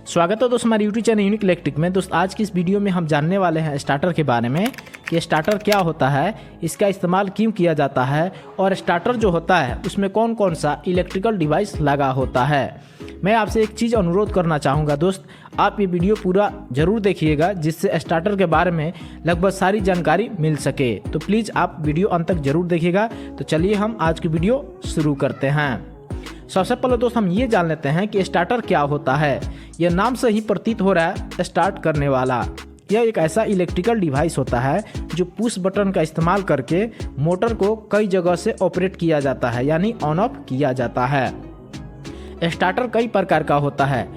स्वागत है दोस्त हमारे यूट्यूब चैनल यूनिक इलेक्ट्रिक में। दोस्त आज की इस वीडियो में हम जानने वाले हैं स्टार्टर के बारे में कि स्टार्टर क्या होता है, इसका इस्तेमाल क्यों किया जाता है और स्टार्टर जो होता है उसमें कौन कौन सा इलेक्ट्रिकल डिवाइस लगा होता है। मैं आपसे एक चीज़ अनुरोध करना चाहूँगा दोस्त, आप ये वीडियो पूरा ज़रूर देखिएगा जिससे स्टार्टर के बारे में लगभग सारी जानकारी मिल सके। तो प्लीज़ आप वीडियो अंत तक ज़रूर देखिएगा। तो चलिए हम आज की वीडियो शुरू करते हैं। सबसे पहले दोस्त हम ये जान लेते हैं कि स्टार्टर क्या होता है। यह नाम से ही प्रतीत हो रहा है स्टार्ट करने वाला। यह एक ऐसा इलेक्ट्रिकल डिवाइस होता है जो पुश बटन का इस्तेमाल करके मोटर को कई जगह से ऑपरेट किया जाता है, यानी ऑन ऑफ किया जाता है। स्टार्टर कई प्रकार का होता है।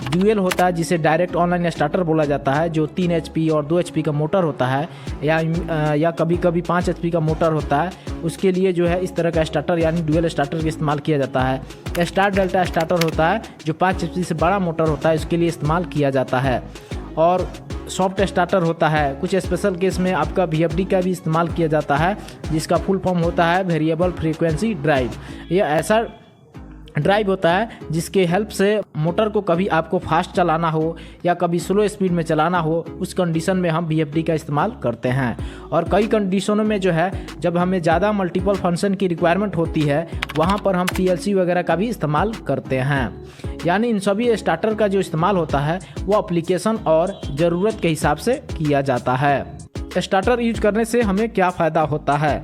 ड्यूएल होता है जिसे डायरेक्ट ऑनलाइन स्टार्टर बोला जाता है, जो 3 HP और 2 HP का मोटर होता है, या कभी कभी 5 HP का मोटर होता है। उसके लिए जो है इस तरह का स्टार्टर यानी ड्यूएल स्टार्टर का इस्तेमाल किया जाता है। स्टार डेल्टा स्टार्टर होता है जो 5 HP से बड़ा मोटर होता है, इसके लिए इस्तेमाल किया जाता है। और सॉफ्ट स्टार्टर होता है, कुछ स्पेशल केस में आपका VFD का भी इस्तेमाल किया जाता है, जिसका फुल फॉर्म होता है वेरिएबल फ्रीक्वेंसी ड्राइव। यह ऐसा ड्राइव होता है जिसके हेल्प से मोटर को कभी आपको फास्ट चलाना हो या कभी स्लो स्पीड में चलाना हो, उस कंडीशन में हम VFD का इस्तेमाल करते हैं। और कई कंडीशनों में जो है जब हमें ज़्यादा मल्टीपल फंक्शन की रिक्वायरमेंट होती है वहाँ पर हम PLC वगैरह का भी इस्तेमाल करते हैं। यानी इन सभी स्टार्टर का जो इस्तेमाल होता है वो एप्लीकेशन और ज़रूरत के हिसाब से किया जाता है। स्टार्टर यूज करने से हमें क्या फ़ायदा होता है?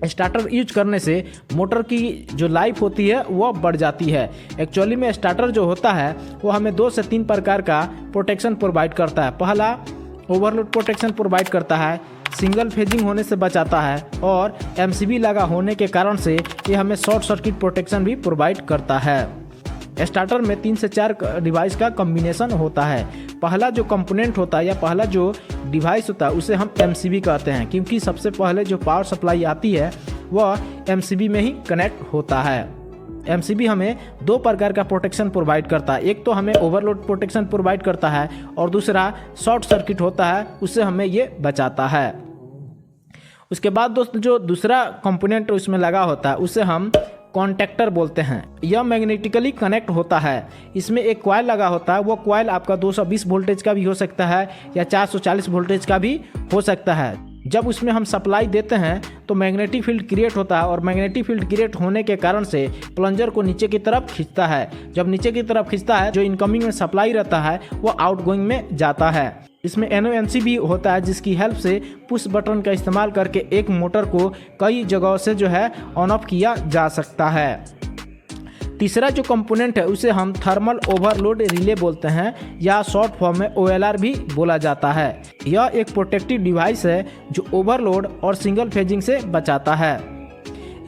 स्टार्टर यूज करने से मोटर की जो लाइफ होती है वह बढ़ जाती है। एक्चुअली में स्टार्टर जो होता है वो हमें 2 से 3 प्रकार का प्रोटेक्शन प्रोवाइड करता है। पहला ओवरलोड प्रोटेक्शन प्रोवाइड करता है, सिंगल फेजिंग होने से बचाता है, और MCB लगा होने के कारण से ये हमें शॉर्ट सर्किट प्रोटेक्शन भी प्रोवाइड करता है। स्टार्टर में 3 से 4 डिवाइस का कॉम्बिनेशन होता है। पहला जो कंपोनेंट होता है या पहला जो डिवाइस होता है उसे हम MCB कहते हैं, क्योंकि सबसे पहले जो पावर सप्लाई आती है वह MCB में ही कनेक्ट होता है। MCB हमें 2 प्रकार का प्रोटेक्शन प्रोवाइड करता है। एक तो हमें ओवरलोड प्रोटेक्शन प्रोवाइड करता है और दूसरा शॉर्ट सर्किट होता है, उससे हमें ये बचाता है। उसके बाद दोस्त जो दूसरा कंपोनेंट उसमें लगा होता है उसे हम कॉन्टैक्टर बोलते हैं। यह मैग्नेटिकली कनेक्ट होता है। इसमें एक कॉइल लगा होता है, वो कॉइल आपका 220 वोल्टेज का भी हो सकता है या 440 वोल्टेज का भी हो सकता है। जब उसमें हम सप्लाई देते हैं तो मैग्नेटिक फील्ड क्रिएट होता है, और मैग्नेटिक फील्ड क्रिएट होने के कारण से प्लंजर को नीचे की तरफ खींचता है। जब नीचे की तरफ खींचता है, जो इनकमिंग में सप्लाई रहता है वो आउटगोइंग में जाता है। इसमें NOMC भी होता है, जिसकी हेल्प से पुश बटन का इस्तेमाल करके एक मोटर को कई जगहों से जो है ऑन ऑफ किया जा सकता है। तीसरा जो कंपोनेंट है उसे हम थर्मल ओवरलोड रिले बोलते हैं, या शॉर्ट फॉर्म में OLR भी बोला जाता है। यह एक प्रोटेक्टिव डिवाइस है जो ओवरलोड और सिंगल फेजिंग से बचाता है।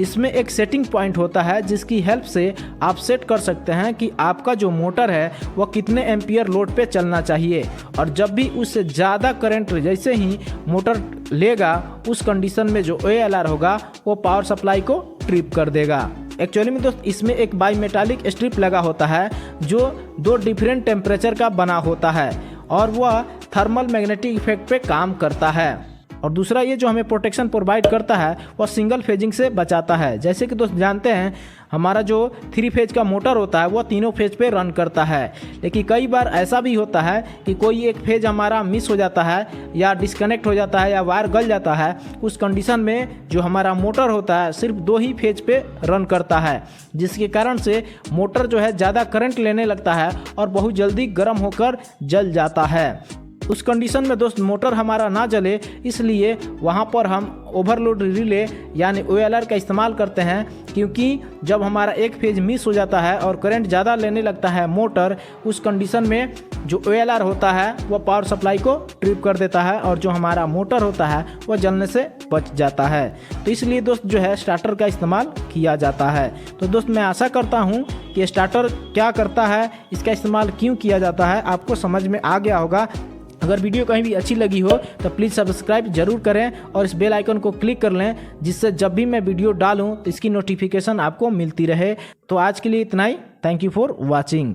इसमें एक सेटिंग पॉइंट होता है जिसकी हेल्प से आप सेट कर सकते हैं कि आपका जो मोटर है वह कितने एम्पियर लोड पे चलना चाहिए, और जब भी उससे ज़्यादा करंट जैसे ही मोटर लेगा उस कंडीशन में जो OLR होगा वो पावर सप्लाई को ट्रिप कर देगा। एक्चुअली में दोस्त इसमें एक बाई मेटालिक स्ट्रिप लगा होता है जो 2 डिफरेंट टेम्परेचर का बना होता है, और वह थर्मल मैग्नेटिक इफेक्ट पे काम करता है। और दूसरा ये जो हमें प्रोटेक्शन प्रोवाइड करता है वह सिंगल फेजिंग से बचाता है। जैसे कि दोस्त जानते हैं हमारा जो 3 फेज का मोटर होता है वह तीनों फेज पे रन करता है, लेकिन कई बार ऐसा भी होता है कि कोई एक फेज हमारा मिस हो जाता है या डिस्कनेक्ट हो जाता है या वायर गल जाता है। उस कंडीशन में जो हमारा मोटर होता है सिर्फ 2 ही फेज पे रन करता है, जिसके कारण से मोटर जो है ज़्यादा करंट लेने लगता है और बहुत जल्दी गर्म होकर जल जाता है। उस कंडीशन में दोस्त मोटर हमारा ना जले, इसलिए वहाँ पर हम ओवरलोड रिले यानी OLR का इस्तेमाल करते हैं, क्योंकि जब हमारा एक फेज मिस हो जाता है और करंट ज़्यादा लेने लगता है मोटर, उस कंडीशन में जो OLR होता है वह पावर सप्लाई को ट्रिप कर देता है और जो हमारा मोटर होता है वह जलने से बच जाता है। तो इसलिए दोस्त जो है स्टार्टर का इस्तेमाल किया जाता है। तो दोस्त मैं आशा करता हूँ कि स्टार्टर क्या करता है, इसका इस्तेमाल क्यों किया जाता है, आपको समझ में आ गया होगा। अगर वीडियो कहीं भी अच्छी लगी हो तो प्लीज़ सब्सक्राइब जरूर करें और इस बेल आइकन को क्लिक कर लें, जिससे जब भी मैं वीडियो डालूं तो इसकी नोटिफिकेशन आपको मिलती रहे। तो आज के लिए इतना ही। Thank you for watching.